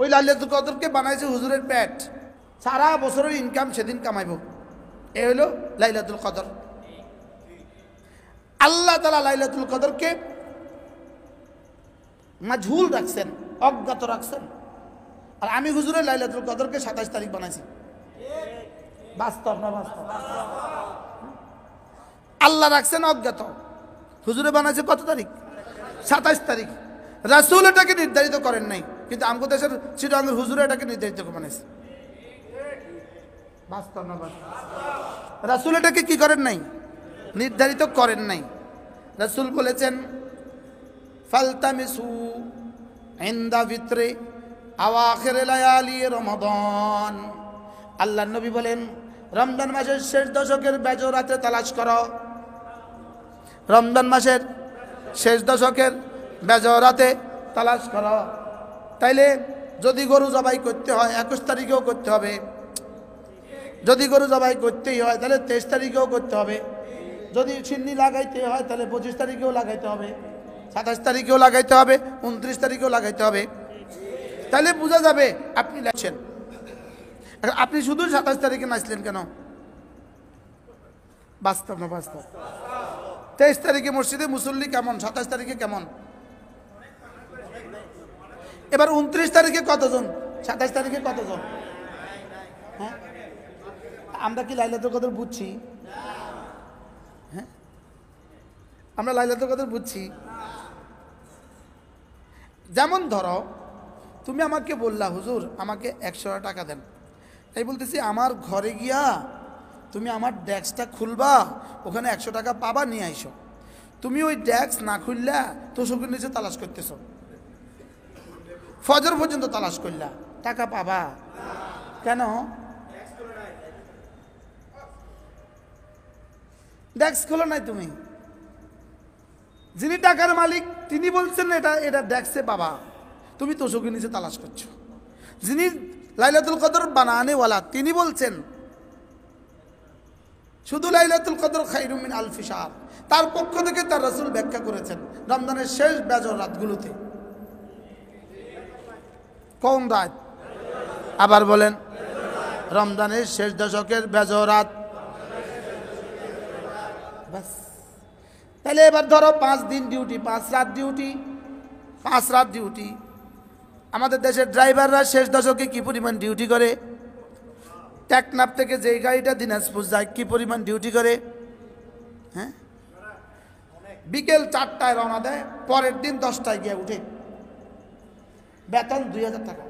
ওই লাইলাতুল কদরকে বানাইছে হুজুরের পেট, সারা বছরের ইনকাম সেদিন কামাইব। এ হলো লাইলাতুল কদর। আল্লাহ তাআলা লাইলাতুল কদরকে মাজহুল রাখছেন, অজ্ঞাত রাখছেন। আর আমি হুজুরের লাইলাতুল কদরকে 27 তারিখ বানাইছি। বাস্তব না বাস্তব? আল্লাহ রাখছেন অজ্ঞাত, হুজুরে বানাইছে কত তারিখ? 27 তারিখ। রাসূল এটাকে নির্ধারিত করেন নাই, কিন্তু আমগো দেশের চিটাঙ্গের হুজুরে এটাকে নির্ধারিত করে বানাইছে। বাস্তব না বাস্তব? রাসূল এটাকে কি করেন নাই? নির্ধারিত করেন নাই। রাসূল বলেছেন ফালতামিসু ইনদা ফিত্রি আওয়াখির লায়ালি রমাদান। আল্লাহর নবী বলেন রমজান মাসের শেষ দশকের বেজর রাতে তালাশ করো। রমজান মাসের শেষ দশকের বেজর রাতে তালাশ করো। তাইলে যদি গরু জবাই করতে হয় 21 তারিখেও করতে হবে, যদি গরু জবাই করতেই হয় তাহলে 23 তারিখেও করতে হবে, যদি সিন্নি লাগাইতে হয় তাহলে 25 তারিখেও লাগাইতে হবে, 27 তারিখেও লাগাইতে হবে, 29 তারিখেও লাগাইতে হবে। তাহলে বোঝা যাবে আপনি লাগছেন। আপনি শুধু 27 তারিখে নাচলেন কেন? বাস্তব না বাস্তব? 23 তারিখে মসজিদে মুসল্লি কেমন, 27 তারিখে কেমন? এবার 29 তারিখে কতজন, 27 তারিখে কতজন? হ্যাঁ, আমরা কি লাইলাতুল কদর বুঝছি? হ্যাঁ, আমরা লাইলাতুল কদর বুঝছি? যেমন ধরো তুমি আমাকে বললা হুজুর আমাকে 100 টাকা দেন, তাই বলতেছি আমার ঘরে গিয়া তুমি আমার ডেস্কটা খুলবা, ওখানে 100 টাকা পাবা, নিয়ে আইসো। তুমি ওই ডেস্ক না খুললা তোষকের নিচে তালাশ করতেছ, ফজর পর্যন্ত তালাশ করলা, টাকা পাবা কেন? ডেস্ক খোলো নাই তুমি। যিনি টাকার মালিক তিনি বলছেন এটা এটা ডেস্কে পাবা, তুমি তোষকের নিচে তালাশ করছো। যিনি লাইলাতুল কদর বানানেওয়ালা তিনি বলছেন শুধু লাইলাতুল কদর খায়রুম মিন আলফি শাহর, তার পক্ষ থেকে তার রাসূল ব্যাখ্যা করেছেন রমজানের শেষ বেজর রাতগুলোতে। কোন রাত? আবার বলেন। রমজানের শেষ দশকের বেজর রাত। বাস, তাহলে এবার ধরো 5 দিন ডিউটি, 5 রাত ডিউটি, 5 রাত ডিউটি। আমাদের দেশের ড্রাইভাররা শেষ দশকে কি পরিমাণ ডিউটি করে? টেকনাফ থেকে যেই গাড়িটা দিনাজপুর যায় কি পরিমাণ ডিউটি করে? হ্যাঁ, বিকেল 4টায় রওনা দেয়, পরের দিন 10টায় গিয়ে উঠে, বেতন 2000 টাকা।